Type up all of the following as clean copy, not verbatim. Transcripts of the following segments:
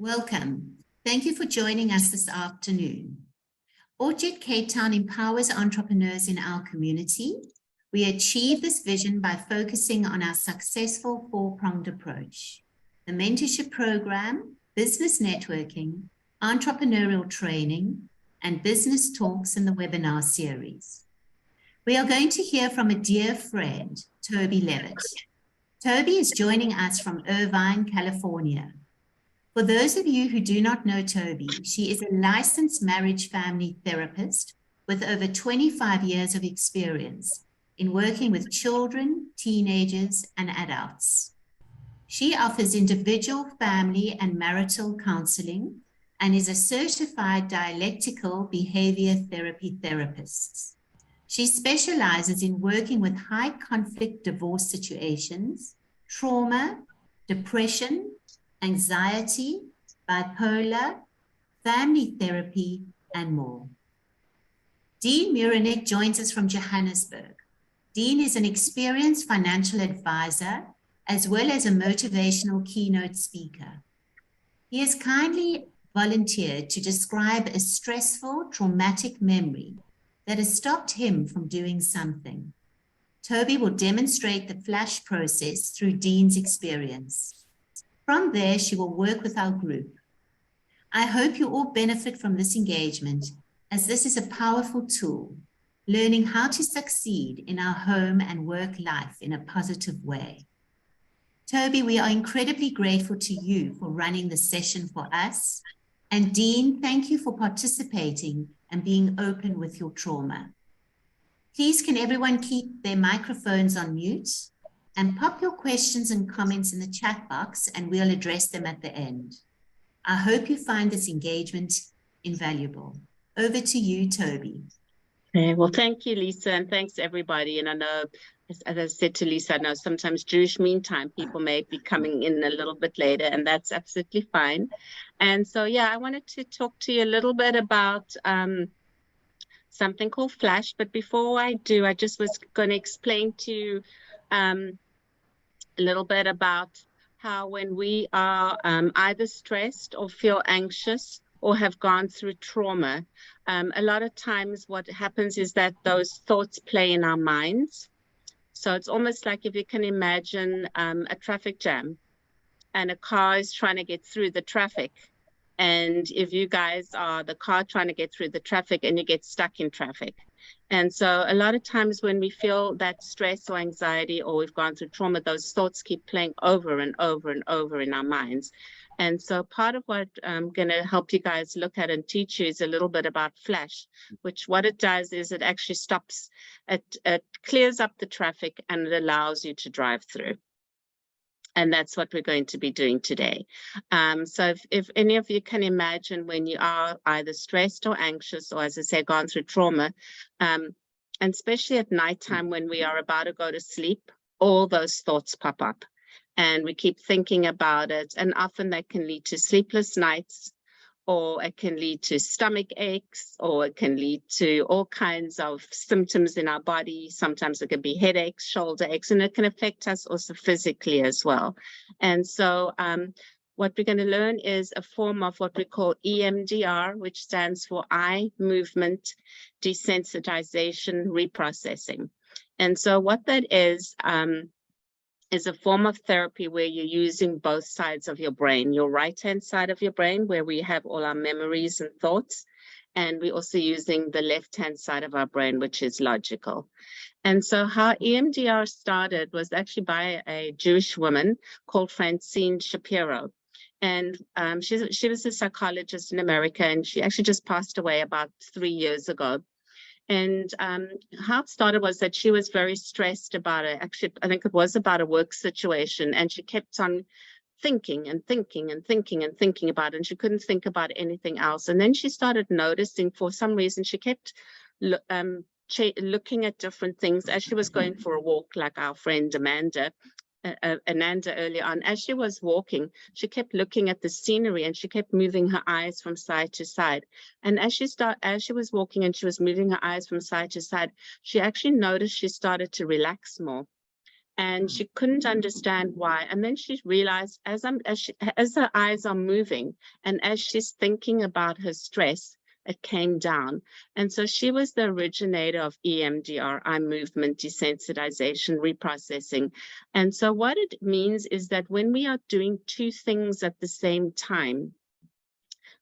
Welcome. Thank you for joining us this afternoon. ORT Cape Town empowers entrepreneurs in our community. We achieve this vision by focusing on our successful four-pronged approach: the mentorship program, business networking, entrepreneurial training, and business talks in the webinar series. We are going to hear from a dear friend, Taube Levitt. Taube is joining us from Irvine, California. For those of you who do not know Taube, she is a licensed marriage family therapist with over 25 years of experience in working with children, teenagers, and adults. She offers individual, family, and marital counseling and is a certified dialectical behavior therapy therapist. She specializes in working with high conflict divorce situations, trauma, depression, anxiety, bipolar, family therapy, and more. Dean Muranek joins us from Johannesburg. Dean is an experienced financial advisor as well as a motivational keynote speaker. He has kindly volunteered to describe a stressful, traumatic memory that has stopped him from doing something. Taube will demonstrate the flash process through Dean's experience. From there, she will work with our group. I hope you all benefit from this engagement, as this is a powerful tool, learning how to succeed in our home and work life in a positive way. Taube, we are incredibly grateful to you for running the session for us. And Dean, thank you for participating and being open with your trauma. Please, can everyone keep their microphones on mute? And pop your questions and comments in the chat box and we'll address them at the end. I hope you find this engagement invaluable. Over to you, Taube. Okay, well, thank you, Lisa, and thanks everybody. And I know, as I said to Lisa, I know sometimes Jewish meantime people may be coming in a little bit later, and that's absolutely fine. And so, yeah, I wanted to talk to you a little bit about something called Flash. But before I do, I just was going to explain to you a little bit about how when we are either stressed or feel anxious or have gone through trauma, a lot of times what happens is that those thoughts play in our minds. So it's almost like if you can imagine a traffic jam and a car is trying to get through the traffic. And if you guys are the car trying to get through the traffic and you get stuck in traffic. And so a lot of times when we feel that stress or anxiety or we've gone through trauma, those thoughts keep playing over and over and over in our minds. And so part of what I'm going to help you guys look at and teach you is a little bit about Flash, which what it does is it actually stops, it clears up the traffic and it allows you to drive through. And that's what we're going to be doing today. So if any of you can imagine when you are either stressed or anxious, or as I say, gone through trauma, and especially at nighttime when we are about to go to sleep, all those thoughts pop up and we keep thinking about it. And often that can lead to sleepless nights, or it can lead to stomach aches, or it can lead to all kinds of symptoms in our body. Sometimes it can be headaches, shoulder aches, and it can affect us also physically as well. And so what we're going to learn is a form of what we call EMDR, which stands for eye movement desensitization reprocessing. And so what that is a form of therapy where you're using both sides of your brain, your right-hand side of your brain, where we have all our memories and thoughts, and we're also using the left-hand side of our brain, which is logical. And so how EMDR started was actually by a Jewish woman called Francine Shapiro. And she was a psychologist in America, and she actually just passed away about 3 years ago. And how it started was that she was very stressed about it. Actually, I think it was about a work situation, and she kept on thinking and thinking and thinking and thinking about it, and she couldn't think about anything else. And then she started noticing, for some reason, she kept looking at different things as she was going for a walk, like our friend Ananda earlier on. As she was walking, she kept looking at the scenery and she kept moving her eyes from side to side. And as she was walking and she was moving her eyes from side to side, she actually noticed she started to relax more. and she couldn't understand why. And then she realized as her eyes are moving and as she's thinking about her stress, it came down. And so she was the originator of EMDR, eye movement desensitization reprocessing. And so what it means is that when we are doing two things at the same time,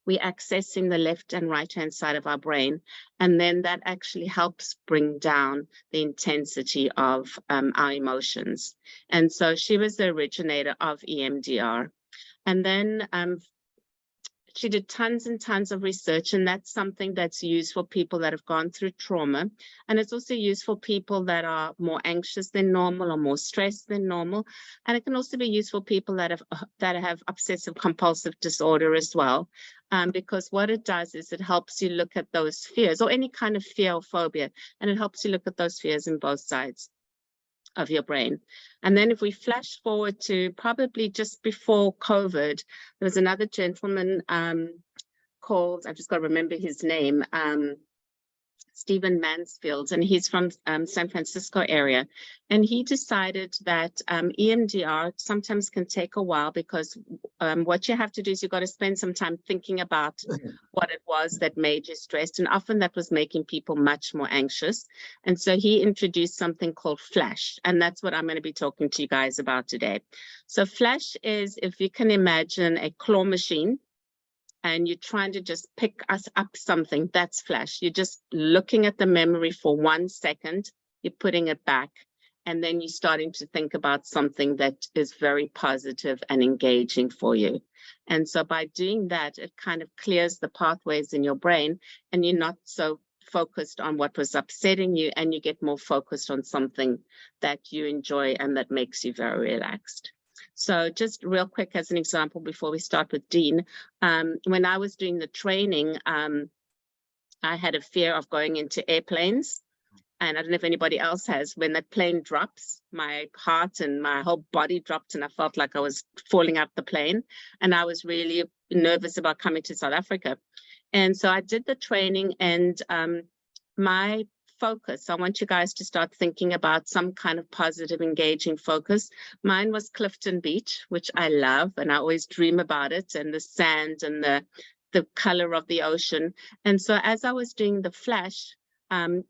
we're accessing the left and right hand side of our brain, and then that actually helps bring down the intensity of our emotions. And so she was the originator of EMDR. And then she did tons and tons of research, and that's something that's used for people that have gone through trauma. And it's also used for people that are more anxious than normal or more stressed than normal. And it can also be used for people that have obsessive compulsive disorder as well. Because what it does is it helps you look at those fears, or any kind of fear or phobia, and it helps you look at those fears in both sides of your brain. And then if we flash forward to probably just before COVID, there was another gentleman called, I've just got to remember his name, Stephen Mansfield, and he's from San Francisco area. And he decided that EMDR sometimes can take a while, because what you have to do is you've got to spend some time thinking about what it was that made you stressed. And often that was making people much more anxious. And so he introduced something called Flash. And that's what I'm going to be talking to you guys about today. So Flash is, if you can imagine, a claw machine, and you're trying to just pick us up something, that's Flash. You're just looking at the memory for 1 second, you're putting it back, and then you're starting to think about something that is very positive and engaging for you. And so by doing that, it kind of clears the pathways in your brain, and you're not so focused on what was upsetting you, and you get more focused on something that you enjoy and that makes you very relaxed. So just real quick as an example before we start with Dean, when I was doing the training, I had a fear of going into airplanes. And I don't know if anybody else has. When that plane drops, my heart and my whole body dropped, and I felt like I was falling out the plane. And I was really nervous about coming to South Africa. And so I did the training, and my focus, I want you guys to start thinking about some kind of positive, engaging focus. Mine was Clifton Beach, which I love, and I always dream about it, and the sand and the color of the ocean. And so as I was doing the Flash, and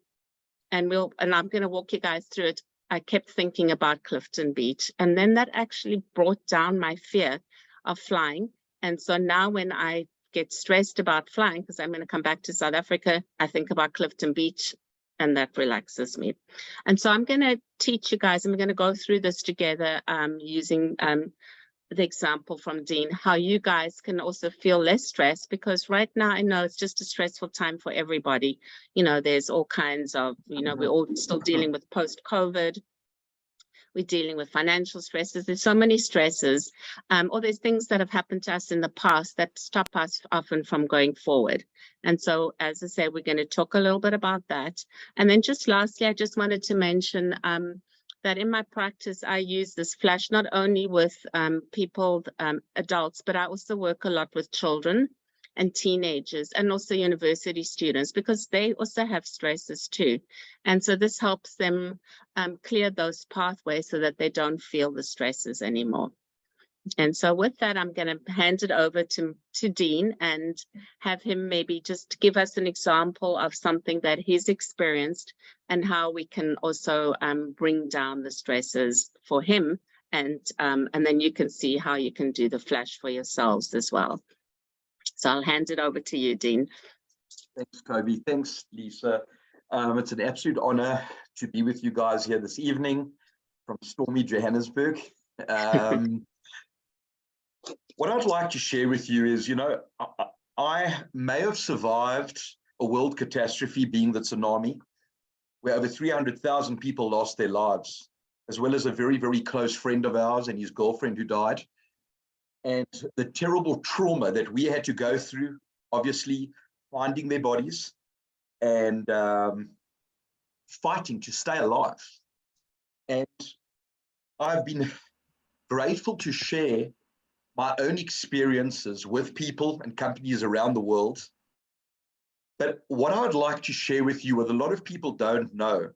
I'm going to walk you guys through it, I kept thinking about Clifton Beach, and then that actually brought down my fear of flying. And so now when I get stressed about flying, because I'm going to come back to South Africa, I think about Clifton Beach, and that relaxes me. And so I'm going to teach you guys, and we're going to go through this together using the example from Dean, how you guys can also feel less stressed, because right now I know it's just a stressful time for everybody. You know, there's all kinds of, we're all still dealing with post-COVID. We're dealing with financial stresses. There's so many stresses, or there's things that have happened to us in the past that stop us often from going forward. And so, as I said, we're going to talk a little bit about that. And then just lastly, I just wanted to mention that in my practice, I use this Flash not only with people, adults, but I also work a lot with children and teenagers, and also university students, because they also have stresses too. And so this helps them clear those pathways so that they don't feel the stresses anymore. And so with that, I'm going to hand it over to Dean and have him maybe just give us an example of something that he's experienced and how we can also bring down the stresses for him. And then you can see how you can do the Flash for yourselves as well. So I'll hand it over to you, Dean. Thanks, Taube. Thanks, Lisa. It's an absolute honor to be with you guys here this evening from stormy Johannesburg. What I'd like to share with you is, I may have survived a world catastrophe, being the tsunami, where over 300,000 people lost their lives, as well as a very, very close friend of ours and his girlfriend who died. And the terrible trauma that we had to go through, obviously finding their bodies and fighting to stay alive. And I've been grateful to share my own experiences with people and companies around the world. But what I would like to share with you, what a lot of people don't know,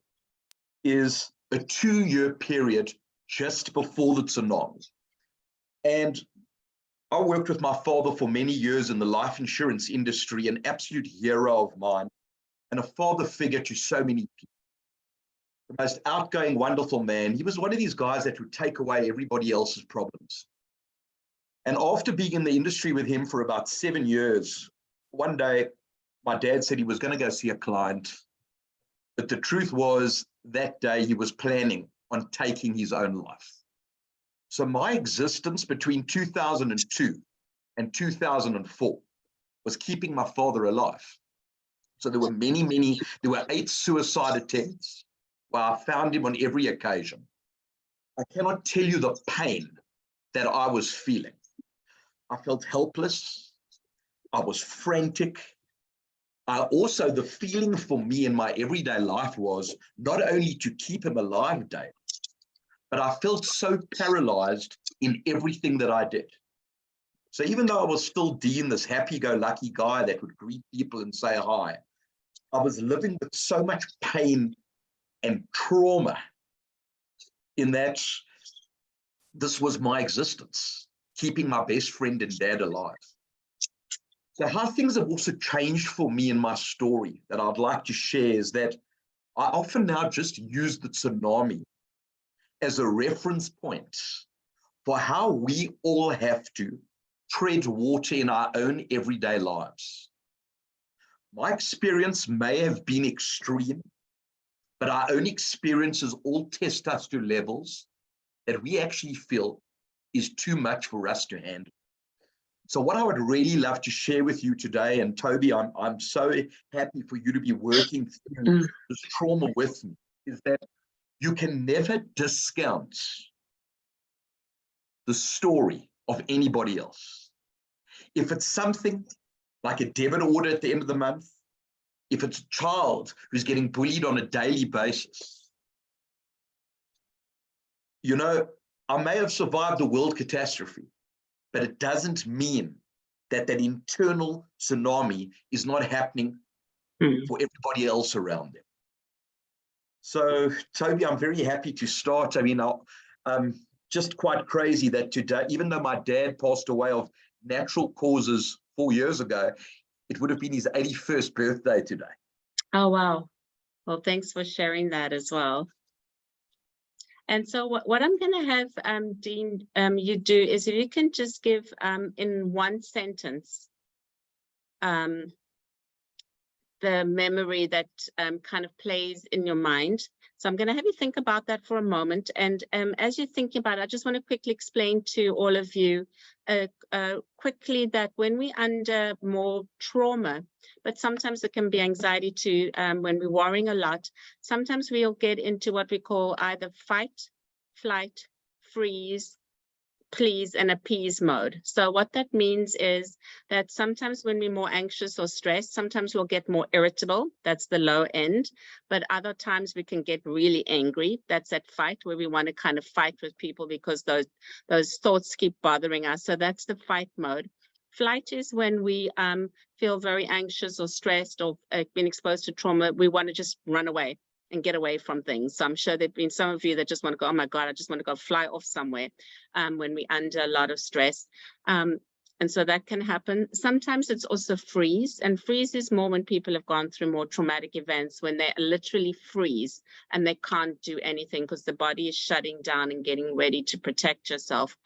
is a 2-year period just before the tsunami. And I worked with my father for many years in the life insurance industry, an absolute hero of mine, and a father figure to so many people. The most outgoing, wonderful man. He was one of these guys that would take away everybody else's problems. And after being in the industry with him for about 7 years, one day, my dad said he was going to go see a client. But the truth was, that day he was planning on taking his own life. So my existence between 2002 and 2004 was keeping my father alive. So there were there were 8 suicide attempts where I found him on every occasion. I cannot tell you the pain that I was feeling. I felt helpless. I was frantic. Also, the feeling for me in my everyday life was not only to keep him alive, Dave, but I felt so paralyzed in everything that I did. So even though I was still Dean, this happy-go-lucky guy that would greet people and say hi, I was living with so much pain and trauma in that this was my existence, keeping my best friend and dad alive. So how things have also changed for me in my story that I'd like to share is that I often now just use the tsunami as a reference point for how we all have to tread water in our own everyday lives. My experience may have been extreme, but our own experiences all test us to levels that we actually feel is too much for us to handle. So what I would really love to share with you today, and Toby, I'm so happy for you to be working through this trauma with me, is that you can never discount the story of anybody else. If it's something like a debit order at the end of the month, if it's a child who's getting bullied on a daily basis, you know, I may have survived a world catastrophe, but it doesn't mean that that internal tsunami is not happening for everybody else around them. So, Toby, I'm very happy to start. I mean, just quite crazy that today, even though my dad passed away of natural causes 4 years ago, it would have been his 81st birthday today. Oh, wow. Well, thanks for sharing that as well. And so what I'm going to have, Dean, you do is if you can just give in one sentence the memory that kind of plays in your mind. So I'm going to have you think about that for a moment. And as you're thinking about it, I just want to quickly explain to all of you quickly that when we're under more trauma, but sometimes it can be anxiety too, when we're worrying a lot, sometimes we'll get into what we call either fight, flight, freeze, please, and appease mode. So what that means is that sometimes when we're more anxious or stressed, sometimes we'll get more irritable. That's the low end. But other times we can get really angry. That's at fight, where we want to kind of fight with people because those thoughts keep bothering us. So that's the fight mode. Flight is when we feel very anxious or stressed or been exposed to trauma. We want to just run away and get away from things. So I'm sure there've been some of you that just want to go, oh my God, I just want to go fly off somewhere when we're under a lot of stress. And so that can happen. Sometimes it's also freeze, and freeze is more when people have gone through more traumatic events, when they literally freeze and they can't do anything because the body is shutting down and getting ready to protect yourself.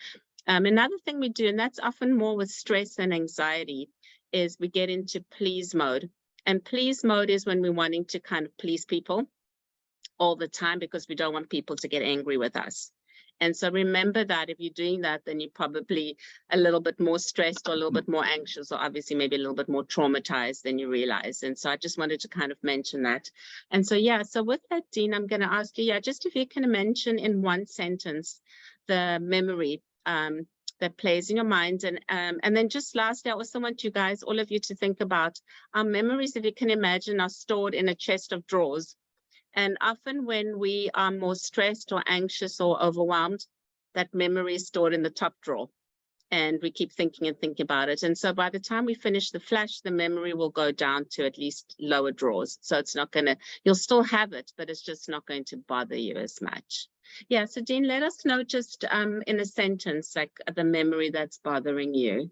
Another thing we do, and that's often more with stress and anxiety, is we get into please mode. And please mode is when we're wanting to kind of please people all the time because we don't want people to get angry with us. And so remember that if you're doing that, then you're probably a little bit more stressed or a little bit more anxious, or obviously maybe a little bit more traumatized than you realize. And so I just wanted to kind of mention that. And so, yeah, so with that, Dean, I'm going to ask you, just if you can mention in one sentence the memory that plays in your mind. And then just lastly, I also want you guys, all of you, to think about our memories, if you can imagine, are stored in a chest of drawers. And often when we are more stressed or anxious or overwhelmed, that memory is stored in the top drawer. And we keep thinking and thinking about it. And so by the time we finish the flash, the memory will go down to at least lower drawers. So it's not going to, you'll still have it, but it's just not going to bother you as much. Yeah, so Dean, let us know just in a sentence, like the memory that's bothering you.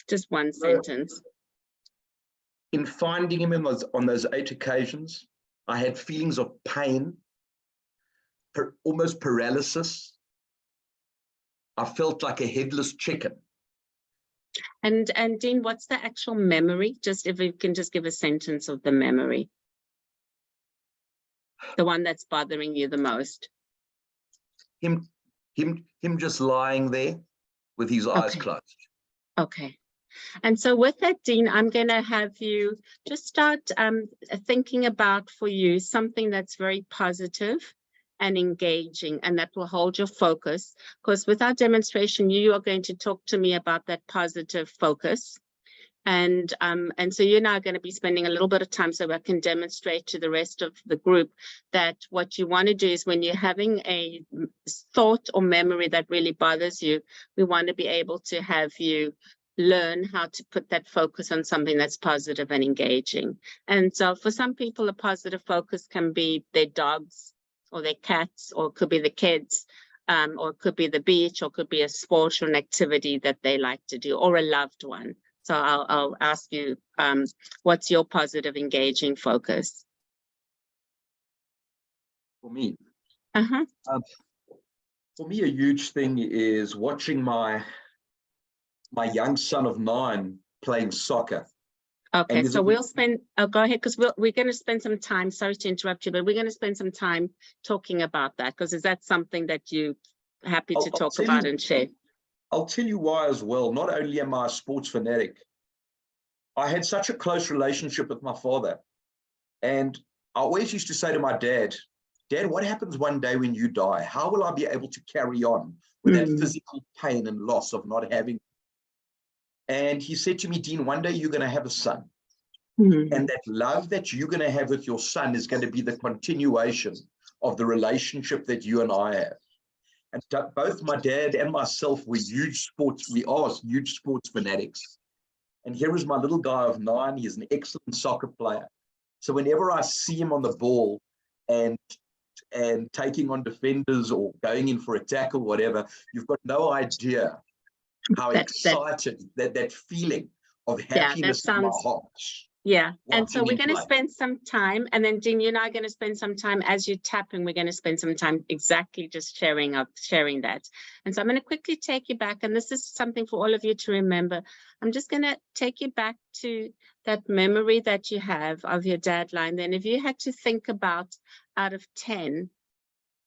Just one sentence. In finding him on those 8 occasions, I had feelings of pain, almost paralysis. I felt like a headless chicken. And Dean, what's the actual memory? Just if you can just give a sentence of the memory. The one that's bothering you the most. Him just lying there with his eyes closed. Okay. And so with that, Dean, I'm going to have you just start thinking about for you something that's very positive and engaging, and that will hold your focus. Because with our demonstration, you are going to talk to me about that positive focus. And so you're now going to be spending a little bit of time so I can demonstrate to the rest of the group that what you want to do is when you're having a thought or memory that really bothers you, we want to be able to have you learn how to put that focus on something that's positive and engaging. And so for some people, a positive focus can be their dogs or their cats, or it could be the kids, or it could be the beach, or it could be a sport or an activity that they like to do, or a loved one. So I'll ask you, what's your positive, engaging focus? For me, Uh-huh. For me, a huge thing is watching my young son of 9 playing soccer. Okay, so we'll spend, go ahead, because we're going to spend some time, sorry to interrupt you, but we're going to spend some time talking about that, because is that something that you're happy to talk about and share? I'll tell you why as well. Not only am I a sports fanatic, I had such a close relationship with my father. And I always used to say to my dad, Dad, what happens one day when you die? How will I be able to carry on with that physical pain and loss of not having? And he said to me, Dean, one day you're going to have a son. And that love that you're going to have with your son is going to be the continuation of the relationship that you and I have. And both my dad and myself were huge sports fanatics. And here is my little guy of 9. He is an excellent soccer player. So whenever I see him on the ball and taking on defenders or going in for a tackle, whatever, you've got no idea how excited that feeling of happiness in my heart. Yeah, and so we're going to spend some time, and then Dean, you and I are going to spend some time as you're tapping. We're going to spend some time exactly just sharing that. And so I'm going to quickly take you back, and this is something for all of you to remember. I'm just going to take you back to that memory that you have of your dad lying there. And if you had to think about out of 10,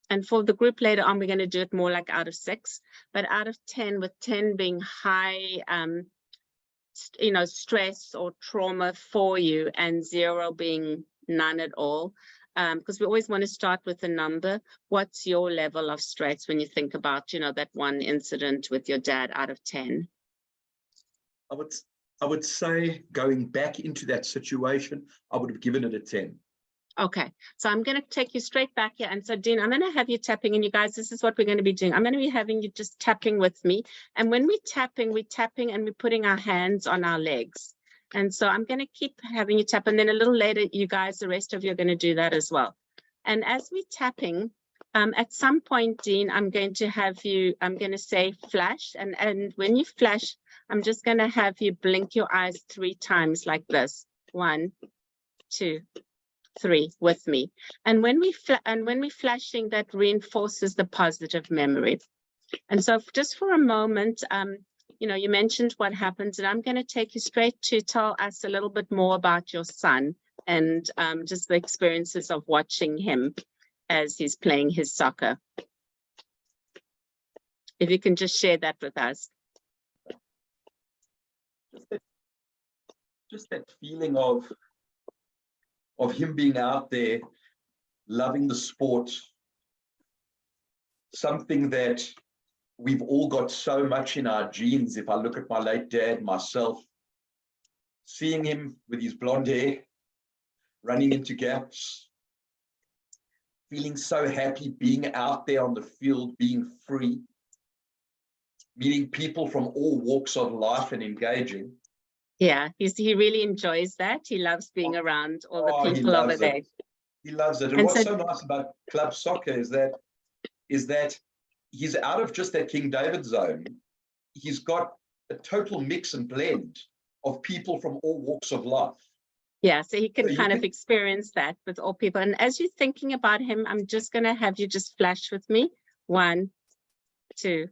and for the group later on, we're going to do it more like out of 6, but out of 10, with 10 being high, stress or trauma for you, and 0 being none at all, because we always want to start with a number. What's your level of stress when you think about, that one incident with your dad out of 10? I would say, going back into that situation, I would have given it a 10. Okay, so I'm going to take you straight back here. And so, Dean, I'm going to have you tapping, and you guys, this is what we're going to be doing. I'm going to be having you just tapping with me. And when we're tapping and we're putting our hands on our legs. And so I'm going to keep having you tap. And then a little later, you guys, the rest of you are going to do that as well. And as we're tapping, at some point, Dean, I'm going to say flash. And when you flash, I'm just going to have you blink your eyes 3 times like this. 1, 2, 3 with me. And when we're flashing, that reinforces the positive memory. And so just for a moment, you mentioned what happens, and I'm going to take you straight to tell us a little bit more about your son and just the experiences of watching him as he's playing his soccer. If you can just share that with us. Just that feeling of him being out there, loving the sport, something that we've all got so much in our genes. If I look at my late dad, myself, seeing him with his blonde hair, running into gaps, feeling so happy, being out there on the field, being free, meeting people from all walks of life and engaging. Yeah, he really enjoys that. He loves being around all the people over there. He loves it. And And what's so- so nice about club soccer is that he's out of just that King David zone. He's got a total mix and blend of people from all walks of life. Yeah, so he can So you kind of can- experience that with all people. And as you're thinking about him, I'm just going to have you just flash with me. 1, 2,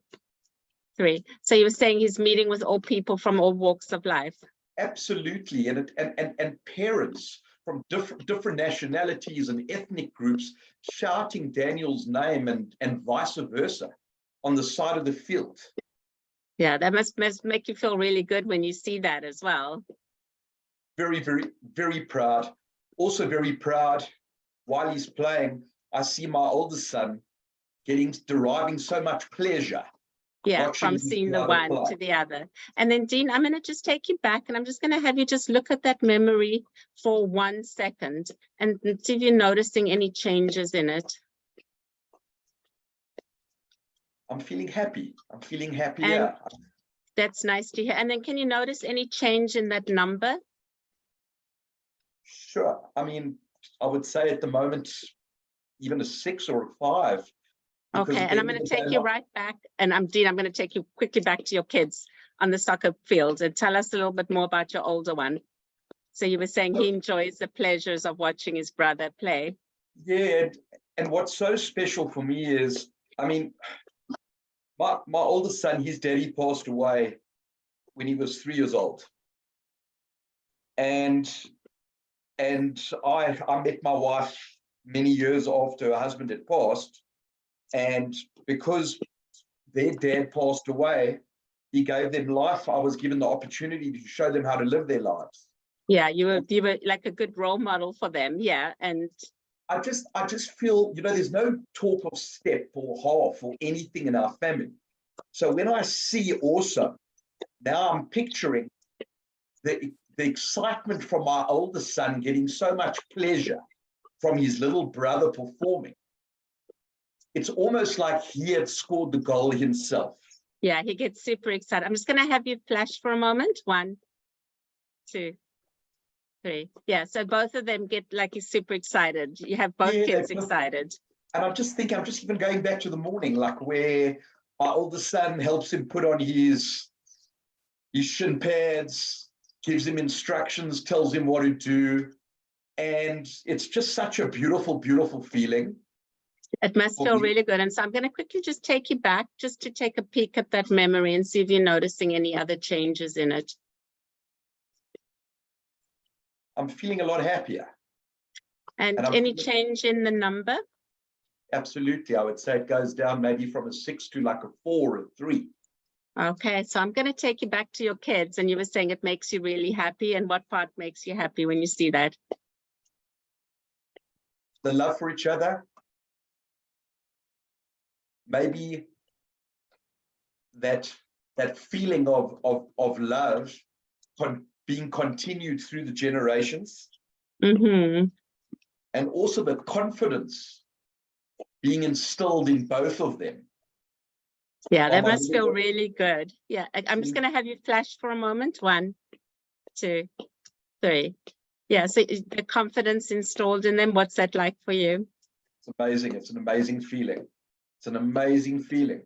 3. So you were saying he's meeting with all people from all walks of life. Absolutely. And parents from different nationalities and ethnic groups shouting Daniel's name and vice versa on the side of the field. Yeah, that must make you feel really good when you see that as well. Very, very, very proud. Also very proud while he's playing, I see my oldest son deriving so much pleasure. Yeah, Watching from his seeing the brother one play. to the other. And then Dean, I'm going to just take you back and I'm just going to have you just look at that memory for 1 second and see if you're noticing any changes in it. I'm feeling happy. I'm feeling happy. And Yeah. that's nice to hear. And then can you notice any change in that number? Sure. I mean, I would say at the moment, even a 6 or a 5. because Okay, at the and I'm end going of to the take day, you right back. And Dean, I'm going to take you quickly back to your kids on the soccer field and tell us a little bit more about your older one. So you were saying he enjoys the pleasures of watching his brother play. Yeah, and what's so special for me is, I mean, my oldest son, his daddy passed away when he was 3 years old. And I met my wife many years after her husband had passed. And because their dad passed away, he gave them life. I was given the opportunity to show them how to live their lives. Yeah, you were like a good role model for them. Yeah, and I just feel, there's no talk of step or half or anything in our family. So when I see also, now I'm picturing the excitement from my oldest son getting so much pleasure from his little brother performing. It's almost like he had scored the goal himself. yeah, he gets super excited. I'm just going to have you flash for a moment. 1, 2, 3. Yeah, so both of them get like he's super excited. You have both kids excited. And I'm just even going back to the morning, like where my oldest son helps him put on his shin pads, gives him instructions, tells him what to do. And it's just such a beautiful, beautiful feeling. It must feel really good. And so I'm going to quickly just take you back just to take a peek at that memory and see if you're noticing any other changes in it. I'm feeling a lot happier. And any change in the number? Absolutely. I would say it goes down maybe from a 6 to like a 4 or a 3. Okay, so I'm going to take you back to your kids. And you were saying it makes you really happy. And what part makes you happy when you see that? The love for each other. Maybe that feeling of love being continued through the generations. Mm-hmm. And also the confidence being instilled in both of them. Yeah, that must feel really good. Yeah, I'm just going to have you flash for a moment. 1, 2, 3. Yeah, so the confidence installed in them, what's that like for you? It's amazing. It's an amazing feeling. It's an amazing feeling.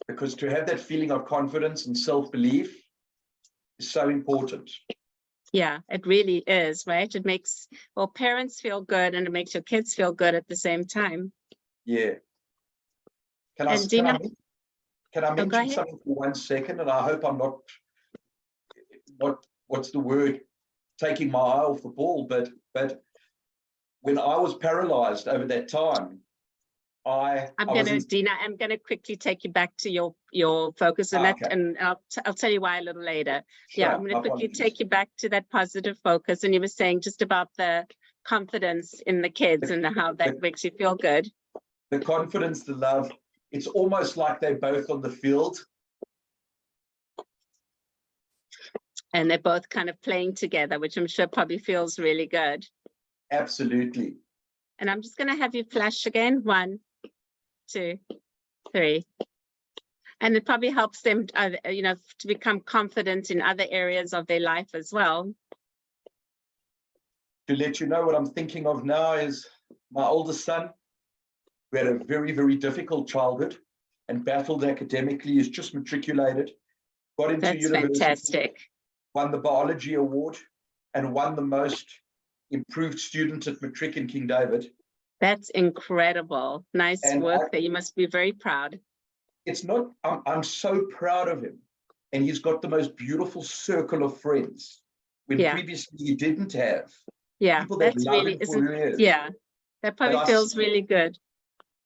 Because to have that feeling of confidence and self-belief is so important. Yeah, it really is, right? It makes, well, parents feel good and it makes your kids feel good at the same time. Yeah. Can I mention something for 1 second? And I hope I'm not, what's the word, taking my eye off the ball, but when I was paralyzed over that time, I'm going to quickly take you back to your focus on that, and I'll tell you why a little later. Sure, yeah, I'm going to quickly take you back to that positive focus. And you were saying just about the confidence in the kids and how that makes you feel good. The confidence, the love, it's almost like they're both on the field. And they're both kind of playing together, which I'm sure probably feels really good. Absolutely. And I'm just going to have you flash again. 1, 2, 3. And it probably helps them, to become confident in other areas of their life as well. To let you know what I'm thinking of now is my oldest son, who had a very, very difficult childhood and battled academically, is just matriculated, got into That's university, fantastic. won the biology award, and won the most improved student at matric in King David. That's incredible. Nice And work there. You must be very proud. It's not, I'm so proud of him. And he's got the most beautiful circle of friends when Yeah. previously he didn't have. Yeah, People that that's love really, him for who he is. yeah, that probably But feels really good.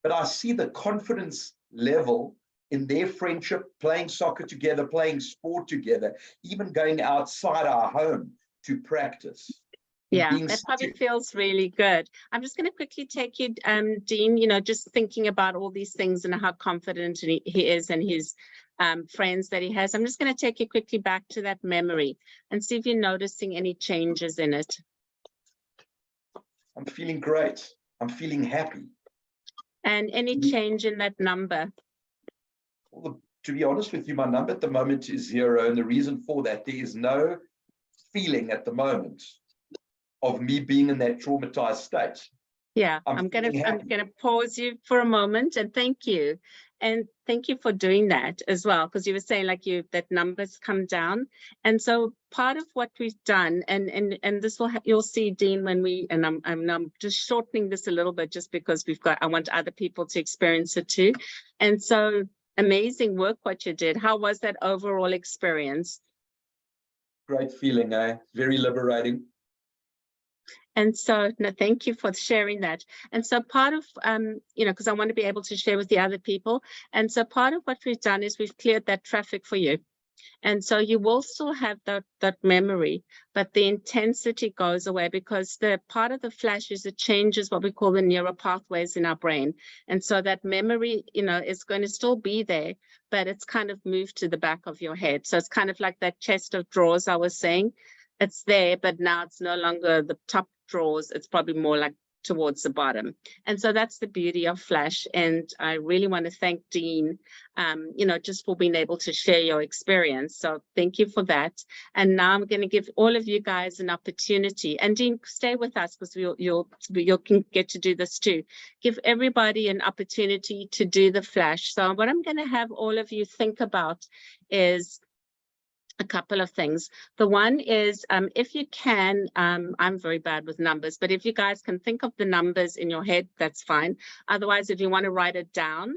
But I see the confidence level in their friendship, playing soccer together, playing sport together, even going outside our home to practice. Yeah, that probably feels really good. I'm just going to quickly take you, Dean, you know, just thinking about all these things and how confident he is and his friends that he has. I'm just going to take you quickly back to that memory and see if you're noticing any changes in it. I'm feeling great. I'm feeling happy. And any change in that number? Well, to be honest with you, my number at the moment is 0. And the reason for that, there is no feeling at the moment of me being in that traumatized state. Yeah, I'm gonna pause you for a moment and thank you. And thank you for doing that as well, because you were saying like that numbers come down. And so part of what we've done, and this will you'll see, Dean, when we, and I'm just shortening this a little bit just because I want other people to experience it too. And so amazing work what you did. How was that overall experience? Great feeling, eh? Very liberating. And so, no, thank you for sharing that. And so part of, you know, because I want to be able to share with the other people. And so part of what we've done is we've cleared that traffic for you. And so you will still have that memory, but the intensity goes away because the part of the flash is it changes what we call the neural pathways in our brain. And so that memory, you know, is going to still be there, but it's kind of moved to the back of your head. So it's kind of like that chest of drawers I was saying. It's there, but now it's no longer the top drawers. It's probably more like towards the bottom. And so that's the beauty of Flash. And I really want to thank Dean, you know, just for being able to share your experience. So thank you for that. And now I'm going to give all of you guys an opportunity. And Dean, stay with us because you'll get to do this too. Give everybody an opportunity to do the Flash. So what I'm going to have all of you think about is a couple of things. The one is, if you can, I'm very bad with numbers, but if you guys can think of the numbers in your head, that's fine. Otherwise, if you want to write it down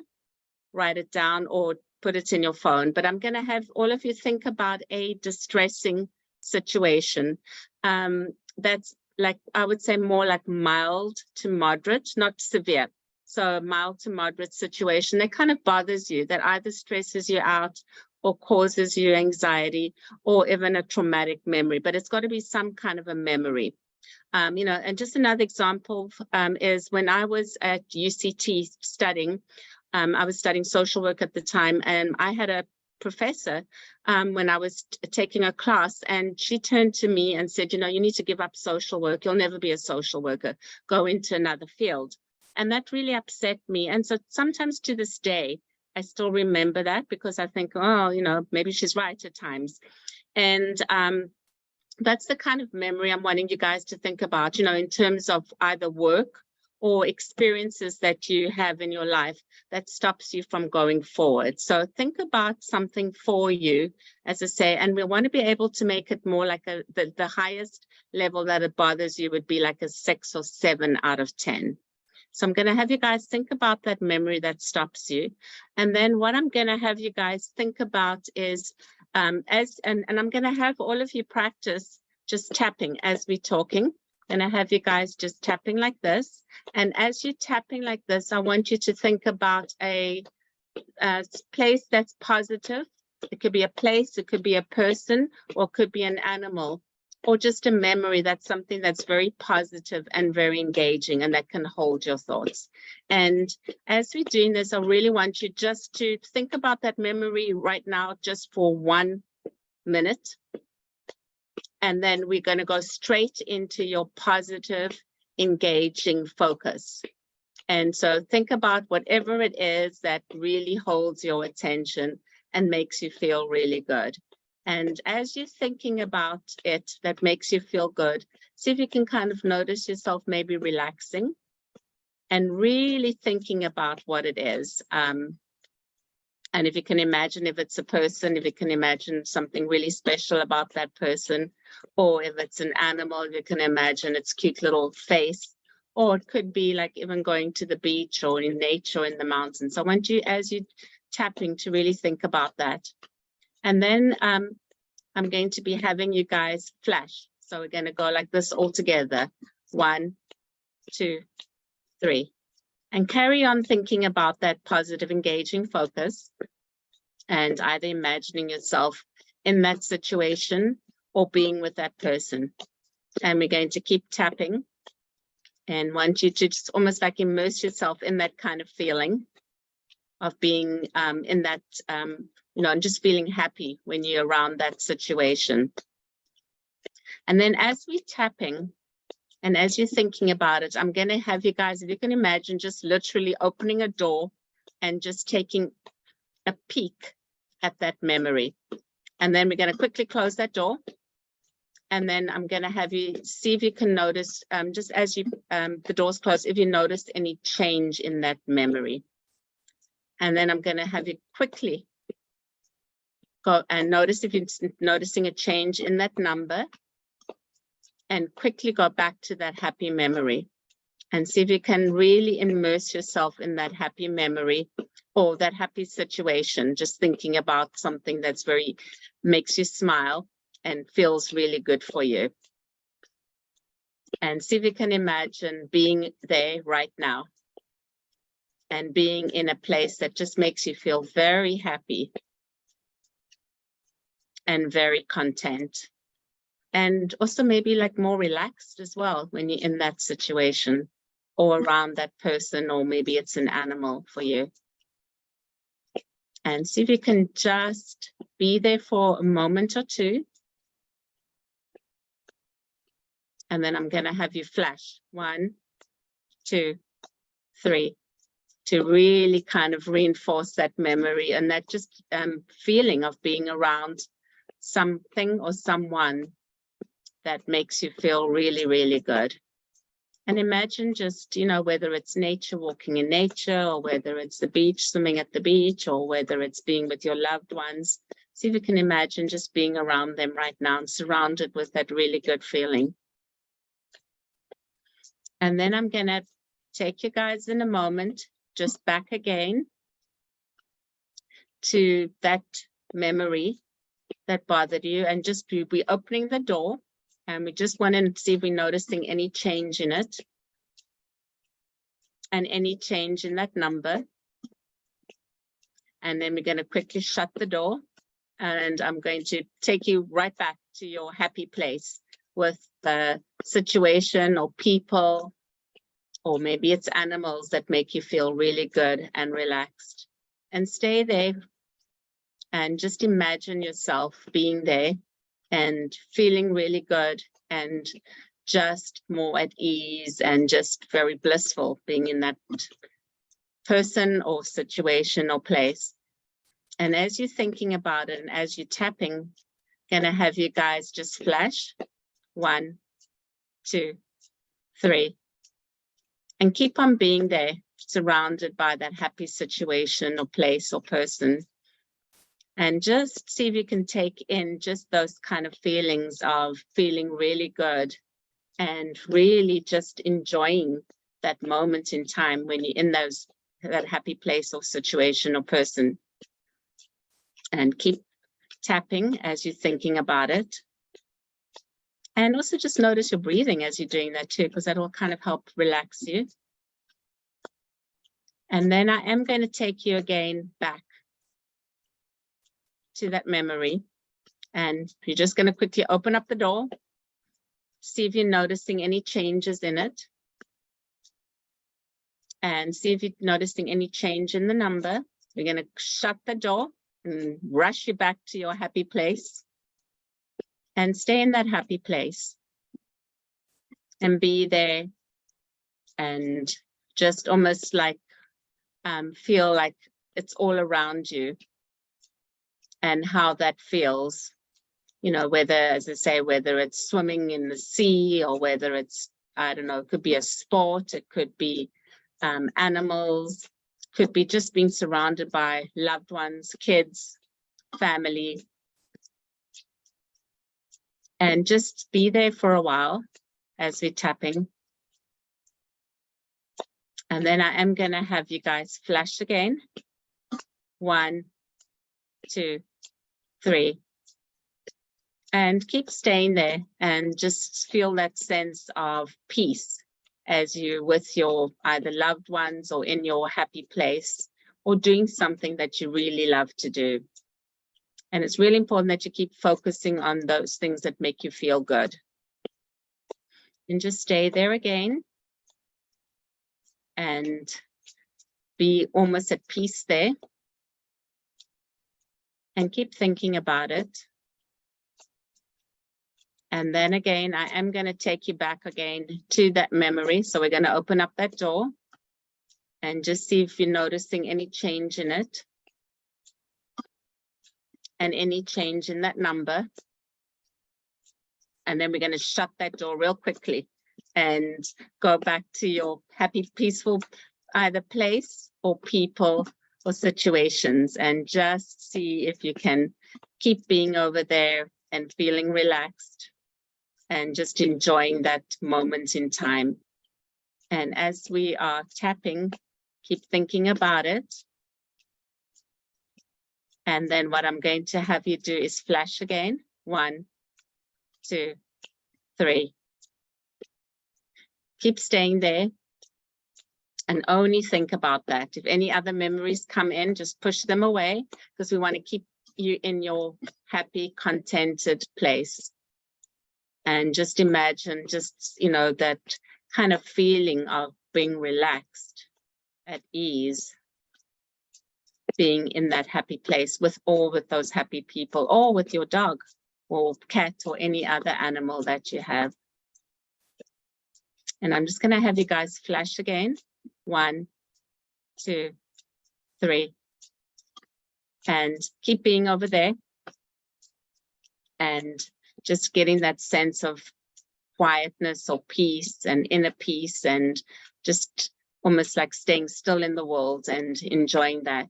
or put it in your phone. But I'm going to have all of you think about a distressing situation. That's like, I would say more like mild to moderate, not severe. So mild to moderate situation that kind of bothers you, that either stresses you out or causes you anxiety or even a traumatic memory, but it's got to be some kind of a memory. You know, and just another example is when I was at UCT studying, I was studying social work at the time, and I had a professor when I was taking a class, and she turned to me and said, you know, you need to give up social work. You'll never be a social worker. Go into another field. And that really upset me. And so sometimes to this day, I still remember that because I think, oh, you know, maybe she's right at times. And that's the kind of memory I'm wanting you guys to think about, you know, in terms of either work or experiences that you have in your life that stops you from going forward. So think about something for you, as I say, and we want to be able to make it more like the highest level that it bothers you would be like a 6 or 7 out of 10. So I'm going to have you guys think about that memory that stops you. And then what I'm going to have you guys think about is, and I'm going to have all of you practice just tapping as we're talking. And I have you guys just tapping like this. And as you're tapping like this, I want you to think about a place that's positive. It could be a place, it could be a person, or it could be an animal, or just a memory that's something that's very positive and very engaging and that can hold your thoughts. And as we're doing this, I really want you just to think about that memory right now, just for 1 minute. And then we're going to go straight into your positive, engaging focus. And so think about whatever it is that really holds your attention and makes you feel really good. And as you're thinking about it, that makes you feel good, see if you can kind of notice yourself maybe relaxing and really thinking about what it is. And if you can imagine, if it's a person, if you can imagine something really special about that person, or if it's an animal, you can imagine its cute little face, or it could be like even going to the beach or in nature or in the mountains. So I want you, as you're tapping, to really think about that. And then I'm going to be having you guys flash. So we're going to go like this all together. 1, 2, 3. And carry on thinking about that positive, engaging focus, and either imagining yourself in that situation or being with that person. And we're going to keep tapping and want you to just almost like immerse yourself in that kind of feeling of being in that, you know, and just feeling happy when you're around that situation. And then as we're tapping, and as you're thinking about it, I'm going to have you guys, if you can imagine, just literally opening a door and just taking a peek at that memory. And then we're going to quickly close that door. And then I'm going to have you see if you can notice, just as you the door's closed, if you noticed any change in that memory. And then I'm going to have you quickly go and notice if you're noticing a change in that number. And quickly go back to that happy memory and see if you can really immerse yourself in that happy memory or that happy situation, just thinking about something that's makes you smile and feels really good for you. And see if you can imagine being there right now and being in a place that just makes you feel very happy and very content. And also maybe like more relaxed as well when you're in that situation or around that person, or maybe it's an animal for you. And see if you can just be there for a moment or two. And then I'm going to have you flash 1, 2, 3 to really kind of reinforce that memory and that just feeling of being around something or someone that makes you feel really, really good. And imagine just, you know, whether it's nature, walking in nature, or whether it's the beach, swimming at the beach, or whether it's being with your loved ones. See if you can imagine just being around them right now and surrounded with that really good feeling. And then I'm going to take you guys in a moment, just back again to that memory that bothered you, and just be opening the door. And we just want to see if we're noticing any change in it and any change in that number. And then we're going to quickly shut the door. And I'm going to take you right back to your happy place with the situation or people, or maybe it's animals that make you feel really good and relaxed. And stay there and just imagine yourself being there and feeling really good and just more at ease and just very blissful being in that person or situation or place. And as you're thinking about it and as you're tapping, gonna have you guys just flash 1, 2, 3, and keep on being there, surrounded by that happy situation or place or person. And just see if you can take in just those kind of feelings of feeling really good and really just enjoying that moment in time when you're in that happy place or situation or person. And keep tapping as you're thinking about it. And also just notice your breathing as you're doing that too, because that will kind of help relax you. And then I am going to take you again back to that memory, and you're just going to quickly open up the door, see if you're noticing any changes in it, and see if you're noticing any change in the number. We're going to shut the door and rush you back to your happy place and stay in that happy place and be there and just almost like feel like it's all around you and how that feels you know, whether, as I say, whether it's swimming in the sea or whether it's, I don't know, it could be a sport, it could be animals, could be just being surrounded by loved ones, kids, family. And just be there for a while as we're tapping. And then I am going to have you guys flash again. 1, 2, 3. And keep staying there and just feel that sense of peace as you're with your either loved ones or in your happy place or doing something that you really love to do. And it's really important that you keep focusing on those things that make you feel good. And just stay there again and be almost at peace there. And keep thinking about it. And then again, I am going to take you back again to that memory. So we're going to open up that door and just see if you're noticing any change in it and any change in that number. And then we're going to shut that door real quickly and go back to your happy, peaceful, either place or people or situations, and just see if you can keep being over there and feeling relaxed and just enjoying that moment in time. And as we are tapping, keep thinking about it. And then what I'm going to have you do is flash again. 1, 2, 3. Keep staying there and only think about that. If any other memories come in, just push them away, because we want to keep you in your happy, contented place. And just imagine just, you know, that kind of feeling of being relaxed, at ease, being in that happy place with those happy people, or with your dog or cat or any other animal that you have. And I'm just going to have you guys flash again. 1, 2, 3. And keep being over there. And just getting that sense of quietness or peace and inner peace, and just almost like staying still in the world and enjoying that.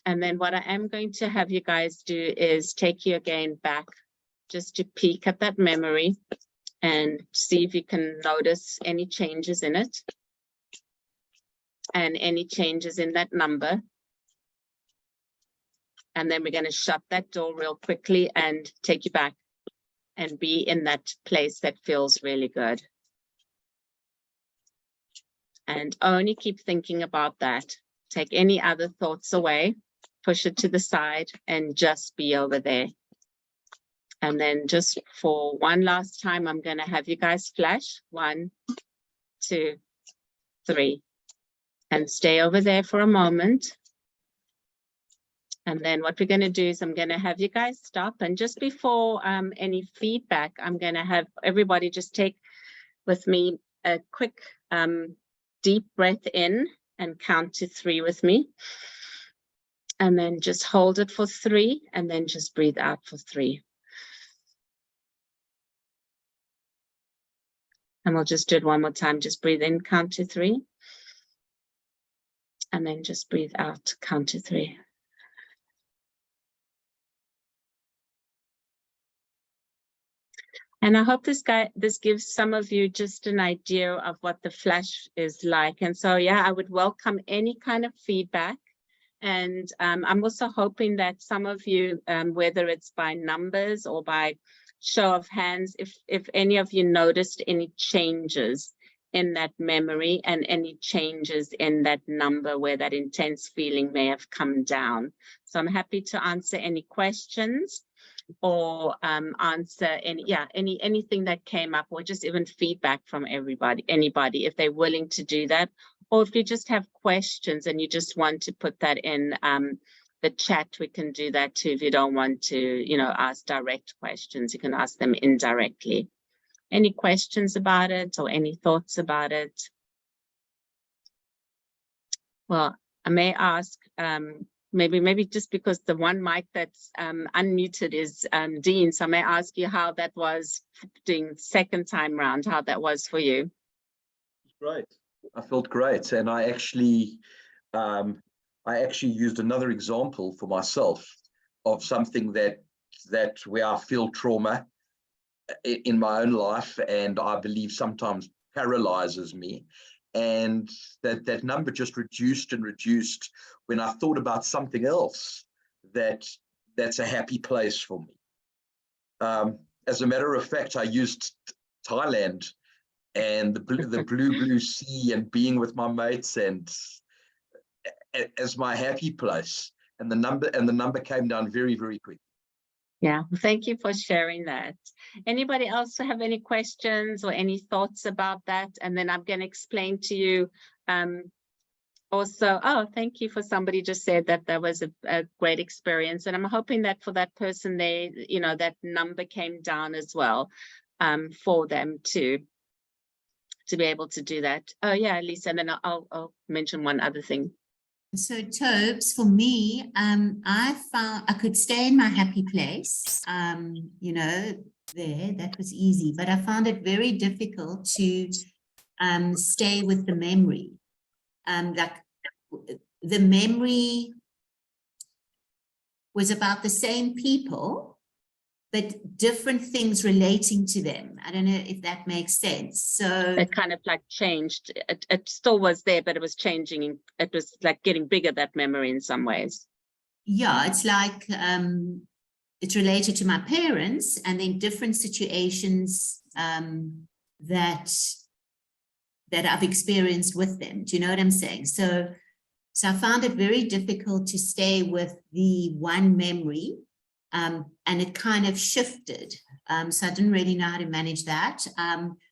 And then what I am going to have you guys do is take you again back just to peek at that memory and see if you can notice any changes in it and any changes in that number. And then we're going to shut that door real quickly and take you back and be in that place that feels really good. And only keep thinking about that. Take any other thoughts away, push it to the side, and just be over there. And then just for one last time, I'm going to have you guys flash. 1, 2, 3. And stay over there for a moment. And then what we're going to do is I'm going to have you guys stop. And just before any feedback, I'm going to have everybody just take with me a quick deep breath in and count to 3 with me. And then just hold it for 3 and then just breathe out for 3. And we'll just do it one more time. Just breathe in, count to 3. And then just breathe out, count to 3. And I hope this gives some of you just an idea of what the flash is like. And so, yeah, I would welcome any kind of feedback. And I'm also hoping that some of you, whether it's by numbers or by show of hands, if any of you noticed any changes in that memory and any changes in that number where that intense feeling may have come down. So I'm happy to answer any questions or answer anything that came up, or just even feedback from anybody, if they're willing to do that. Or if you just have questions and you just want to put that in the chat, we can do that too. If you don't want to, ask direct questions, you can ask them indirectly. Any questions about it or any thoughts about it? Well, I may ask maybe just because the one mic that's unmuted is Dean. So I may ask you how that was doing second time round, how that was for you. Great. I felt great. And I actually used another example for myself of something that where I feel trauma in my own life, and I believe sometimes paralyzes me. And that number just reduced and reduced when I thought about something else that's a happy place for me. As a matter of fact, I used Thailand and the blue sea and being with my mates and as my happy place, and the number came down very, very quickly. Yeah, thank you for sharing that. Anybody else have any questions or any thoughts about that? And then I'm going to explain to you also. Oh, thank you for somebody just said that was a great experience. And I'm hoping that for that person, that number came down as well for them to be able to do that. Oh, yeah, Lisa, and then I'll mention one other thing. So Tobes, for me, I found I could stay in my happy place, that was easy, but I found it very difficult to stay with the memory. Like the memory was about the same people, but different things relating to them. I don't know if that makes sense. So it kind of like changed. It still was there, but it was changing. It was like getting bigger, that memory in some ways. Yeah, it's like it's related to my parents, and then different situations that I've experienced with them. Do you know what I'm saying? So I found it very difficult to stay with the one memory. And it kind of shifted. So I didn't really know how to manage that.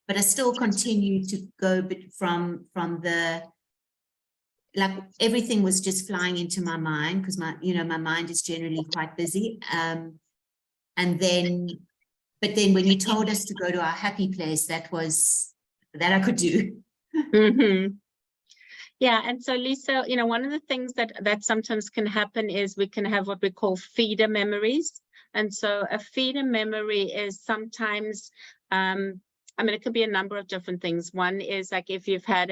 But I still continue to go from the, like everything was just flying into my mind because my mind is generally quite busy. But then when you told us to go to our happy place, that I could do. Mm-hmm. Yeah, and so Lisa, one of the things that sometimes can happen is we can have what we call feeder memories. And so a feeder memory is sometimes, it could be a number of different things. One is like if you've had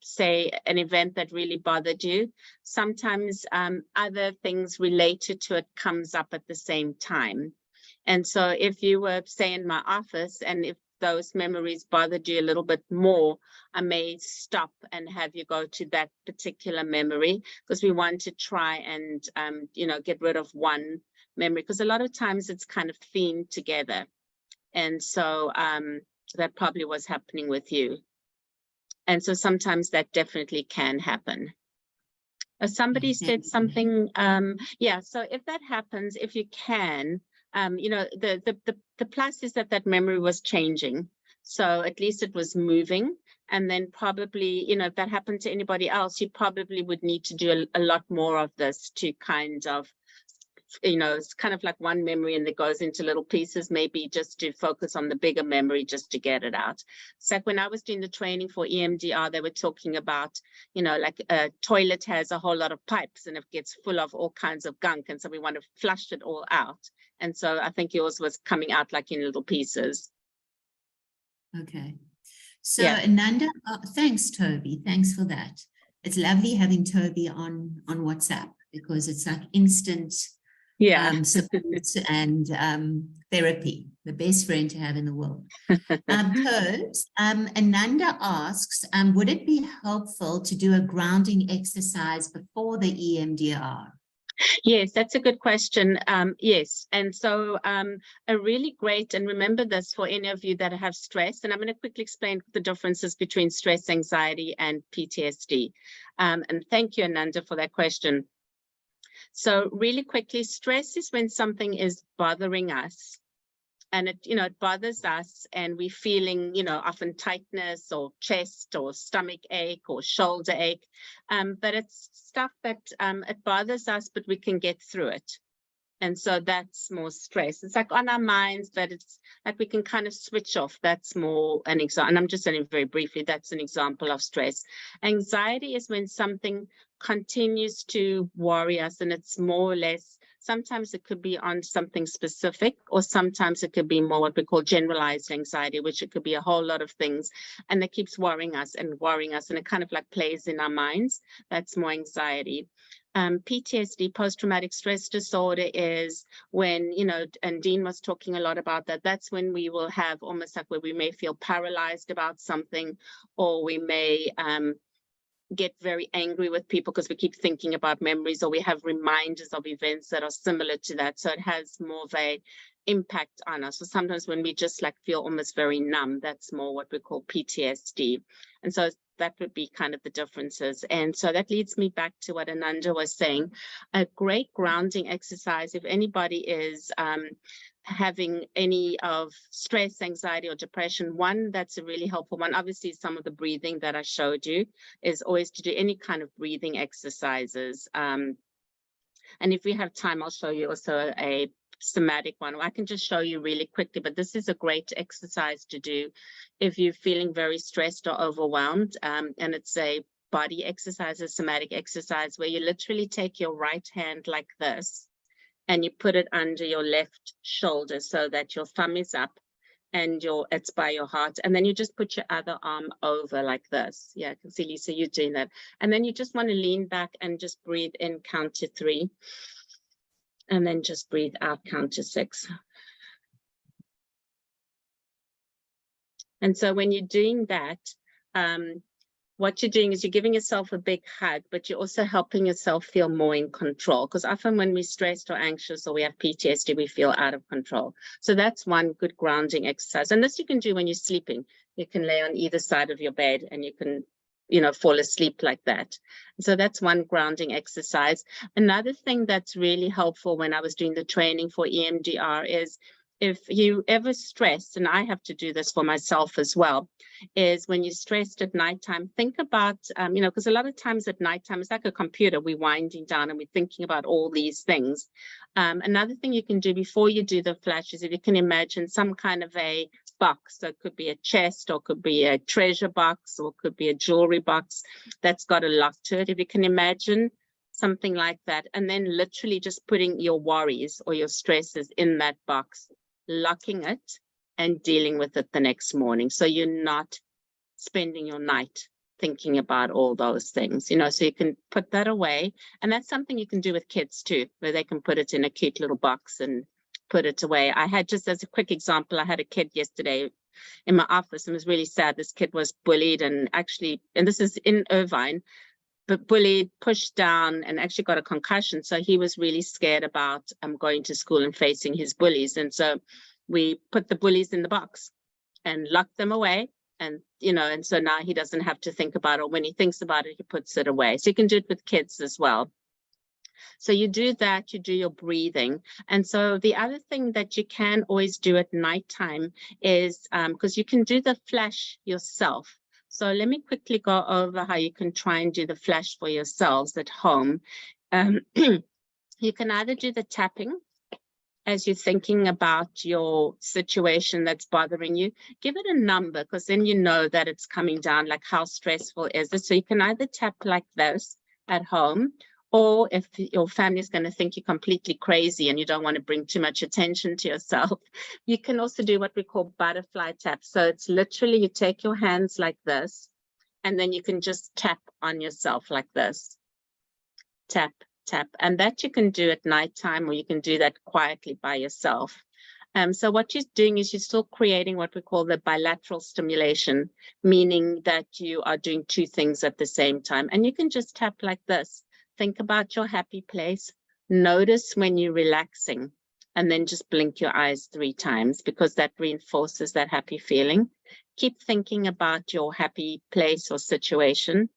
say an event that really bothered you, sometimes other things related to it comes up at the same time. And so if you were, say, in my office, and if those memories bothered you a little bit more, I may stop and have you go to that particular memory, because we want to try and, get rid of one memory, because a lot of times it's kind of themed together. And so that probably was happening with you. And so sometimes that definitely can happen. Somebody said something, so if that happens, if you can, the plus is that memory was changing. So at least it was moving. And then probably, if that happened to anybody else, you probably would need to do a lot more of this to kind of, it's kind of like one memory and it goes into little pieces, maybe just to focus on the bigger memory, just to get it out. So when I was doing the training for EMDR, they were talking about, like a toilet has a whole lot of pipes and it gets full of all kinds of gunk. And so we want to flush it all out. And so I think yours was coming out like in little pieces. Okay. So yeah. Ananda, thanks, Toby. Thanks for that. It's lovely having Toby on WhatsApp because it's like instant support and therapy, the best friend to have in the world. Ananda asks, would it be helpful to do a grounding exercise before the EMDR? Yes, that's a good question. Yes. And so a really great, and remember this for any of you that have stress, and I'm going to quickly explain the differences between stress, anxiety, and PTSD. And thank you, Ananda, for that question. So really quickly, stress is when something is bothering us. And it bothers us and we're feeling, often tightness or chest or stomach ache or shoulder ache. But it's stuff that it bothers us, but we can get through it. And so that's more stress. It's like on our minds that it's like we can kind of switch off. That's more an example. And I'm just saying very briefly, that's an example of stress. Anxiety is when something continues to worry us, and it's more or less, sometimes it could be on something specific, or sometimes it could be more what we call generalized anxiety, which it could be a whole lot of things, and it keeps worrying us, and it kind of like plays in our minds. That's more anxiety. PTSD, post-traumatic stress disorder, is when, you know, and Dean was talking a lot about that. That's when we will have almost like where we may feel paralyzed about something, or we may get very angry with people because we keep thinking about memories, or we have reminders of events that are similar to that. So it has more of a impact on us. So sometimes when we just like feel almost very numb, that's more what we call PTSD. And so that would be kind of the differences. And so that leads me back to what Ananda was saying. A great grounding exercise, if anybody is having any of stress, anxiety, or depression, one that's a really helpful one, obviously some of the breathing that I showed you, is always to do any kind of breathing exercises. And if we have time, I'll show you also a somatic one. I can just show you really quickly, but this is a great exercise to do if you're feeling very stressed or overwhelmed. And it's a body exercise, a somatic exercise, where you literally take your right hand like this, and you put it under your left shoulder so that your thumb is up and it's by your heart. And then you just put your other arm over like this. Yeah, I can see, Lisa, you're doing that. And then you just want to lean back and just breathe in, count to 3. And then just breathe out, count to 6. And so when you're doing that, what you're doing is you're giving yourself a big hug, but you're also helping yourself feel more in control. Because often when we're stressed or anxious or we have PTSD, we feel out of control. So that's one good grounding exercise. And this you can do when you're sleeping. You can lay on either side of your bed and you can, you know, fall asleep like that. So that's one grounding exercise. Another thing that's really helpful when I was doing the training for EMDR is, if you ever stress, and I have to do this for myself as well, is when you're stressed at nighttime, think about, you know, because a lot of times at nighttime, it's like a computer, we're winding down and we're thinking about all these things. Another thing you can do before you do the flash is if you can imagine some kind of a box. So it could be a chest, or could be a treasure box, or could be a jewelry box that's got a lock to it. If you can imagine something like that, and then literally just putting your worries or your stresses in that box, locking it and dealing with it the next morning. So you're not spending your night thinking about all those things, you know, so you can put that away. And that's something you can do with kids too, where they can put it in a cute little box and put it away. I had, just as a quick example, I had a kid yesterday in my office, and it was really sad. This kid was bullied, and actually, and this is in Irvine, but bullied, pushed down, and actually got a concussion. So he was really scared about going to school and facing his bullies. And so we put the bullies in the box and locked them away. And, you know, and so now he doesn't have to think about it. When he thinks about it, he puts it away. So you can do it with kids as well. So you do that, you do your breathing. And so the other thing that you can always do at nighttime is, because you can do the flash yourself. So let me quickly go over how you can try and do the flash for yourselves at home. You can either do the tapping as you're thinking about your situation that's bothering you. Give it a number, because then you know that it's coming down, like how stressful is it. So you can either tap like this at home, or if your family is going to think you're completely crazy and you don't want to bring too much attention to yourself, you can also do what we call butterfly tap. So it's literally you take your hands like this, and then you can just tap on yourself like this. Tap, tap. And that you can do at nighttime, or you can do that quietly by yourself. So what you're doing is you're still creating what we call the bilateral stimulation, meaning that you are doing two things at the same time. And you can just tap like this. Think about your happy place. Notice when you're relaxing, and then just blink your eyes 3 times, because that reinforces that happy feeling. Keep thinking about your happy place or situation.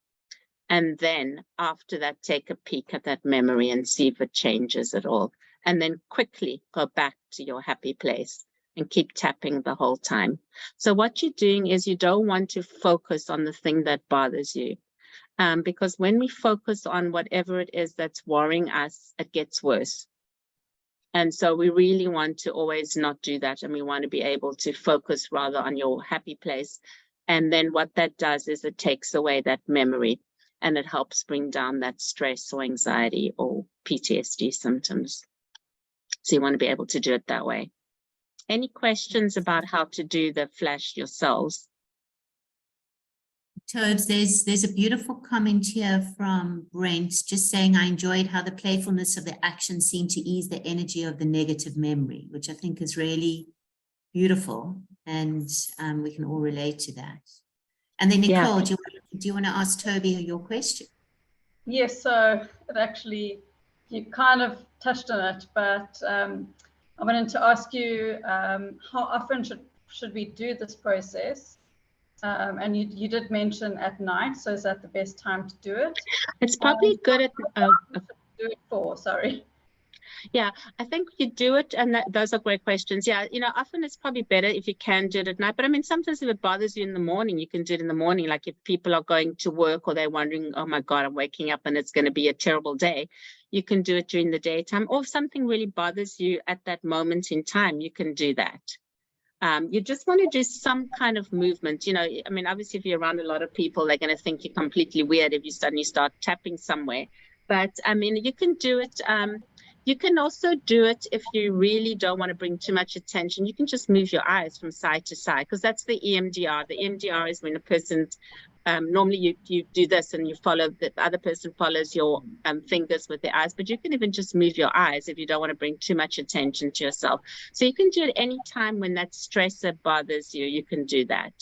And then after that, take a peek at that memory and see if it changes at all. And then quickly go back to your happy place and keep tapping the whole time. So what you're doing is you don't want to focus on the thing that bothers you. Because when we focus on whatever it is that's worrying us, it gets worse. And so we really want to always not do that. And we want to be able to focus rather on your happy place. And then what that does is it takes away that memory and it helps bring down that stress or anxiety or PTSD symptoms. So you want to be able to do it that way. Any questions about how to do the flash yourselves? Tobes, there's a beautiful comment here from Brent, just saying, I enjoyed how the playfulness of the action seemed to ease the energy of the negative memory, which I think is really beautiful, and we can all relate to that. And then Nicole, do you want to ask Toby your question? Yes, so it actually, you kind of touched on it, but I wanted to ask you, how often should we do this process? And you did mention at night, so is that the best time to do it? It's probably good at do it for, sorry. Yeah, I think you do it, and those are great questions. Yeah, you know, often it's probably better if you can do it at night. But I mean, sometimes if it bothers you in the morning, you can do it in the morning. Like if people are going to work or they're wondering, oh my God, I'm waking up and it's going to be a terrible day, you can do it during the daytime. Or if something really bothers you at that moment in time, you can do that. You just want to do some kind of movement. You know, I mean, obviously, if you're around a lot of people, they're going to think you're completely weird if you suddenly start tapping somewhere. But I mean, you can do it. You can also do it if you really don't want to bring too much attention. You can just move your eyes from side to side, because that's the EMDR. The EMDR is when a person's, normally you do this and you follow, the other person follows your fingers with their eyes, but you can even just move your eyes if you don't want to bring too much attention to yourself. So you can do it any time when that stressor bothers you, you can do that.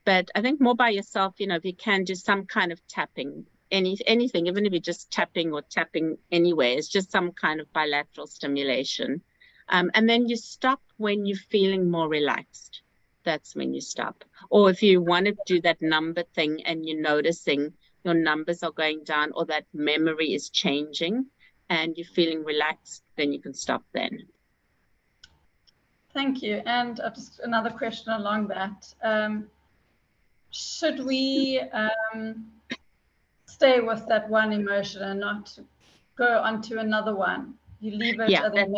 But I think more by yourself, you know, if you can do some kind of tapping, anything, even if you're just tapping or tapping anywhere, it's just some kind of bilateral stimulation. And then you stop when you're feeling more relaxed. That's when you stop. Or if you want to do that number thing and you're noticing your numbers are going down or that memory is changing and you're feeling relaxed, then you can stop then. Thank you. And just another question along that. Should we stay with that one emotion and not go on to another one? You leave it, and then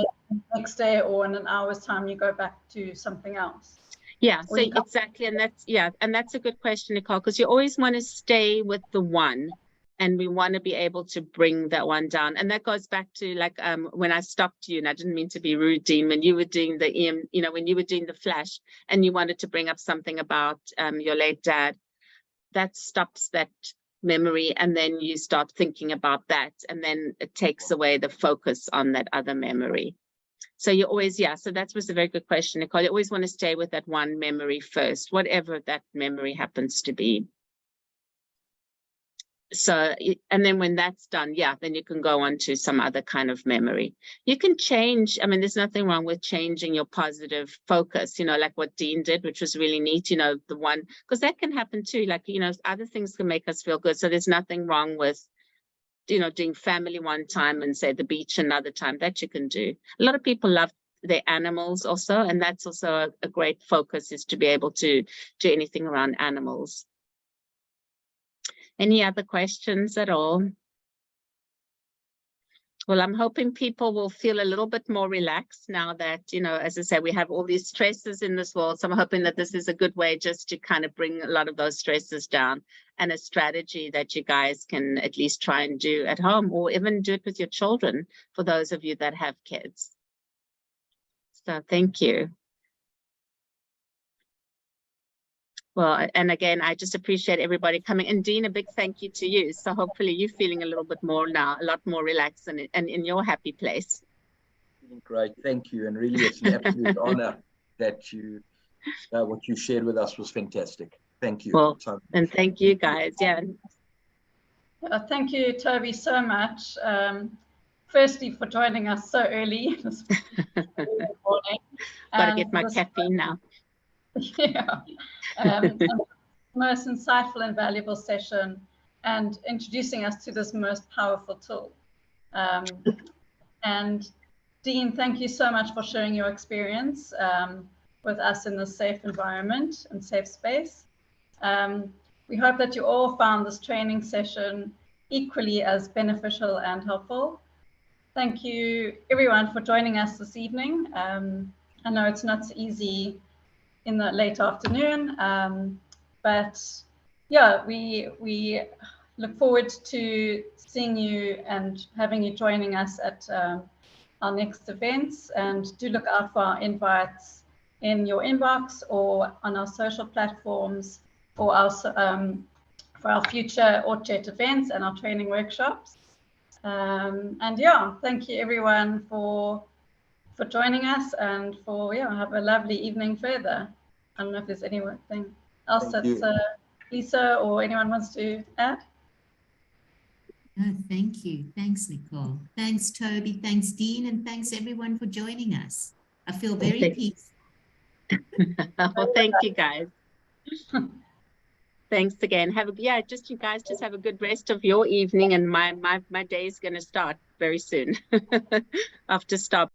next day or in an hour's time, you go back to something else. Yeah, so exactly. And that's a good question, Nicole, because you always want to stay with the one, and we want to be able to bring that one down. And that goes back to like when I stopped you, and I didn't mean to be rude, Dean, when you were doing the when you were doing the flash and you wanted to bring up something about your late dad, that stops that memory, and then you start thinking about that, and then it takes away the focus on that other memory. So you always, so that was a very good question, Nicole. You always want to stay with that one memory first, whatever that memory happens to be. So, and then when that's done, then you can go on to some other kind of memory. You can change, I mean, there's nothing wrong with changing your positive focus, like what Dean did, which was really neat, the one, because that can happen too, like, other things can make us feel good. So there's nothing wrong with, doing family one time and say the beach another time, that you can do. A lot of people love their animals also, and that's also a great focus, is to be able to do anything around animals. Any other questions at all? Well, I'm hoping people will feel a little bit more relaxed now that, as I said, we have all these stresses in this world. So I'm hoping that this is a good way just to kind of bring a lot of those stresses down, and a strategy that you guys can at least try and do at home, or even do it with your children, for those of you that have kids. So thank you. Well, and again, I just appreciate everybody coming. And Dean, a big thank you to you. So hopefully you're feeling a little bit more now, a lot more relaxed and in your happy place. Great, thank you. And really, it's an absolute honor that you, what you shared with us was fantastic. Thank you. Well, and thank you guys. Thank you, Toby, so much. Firstly, for joining us so early this morning. Gotta get my caffeine now. Most insightful and valuable session, and introducing us to this most powerful tool. And Dean, thank you so much for sharing your experience with us in this safe environment and safe space. We hope that you all found this training session equally as beneficial and helpful. thank you everyone for joining us this evening. I know it's not so easy in the late afternoon, but yeah, we look forward to seeing you and having you joining us at our next events, and do look out for our invites in your inbox or on our social platforms for our future ORT events and our training workshops. And yeah, thank you everyone for joining us, and for have a lovely evening further. I don't know if there's anything else that's Lisa or anyone wants to add. No, thank you. Thanks, Nicole. Thanks, Toby. Thanks, Dean. And thanks, everyone, for joining us. I feel very peaceful. Well, thank you, guys. Thanks again. You guys just have a good rest of your evening, and my day is going to start very soon. I have to stop.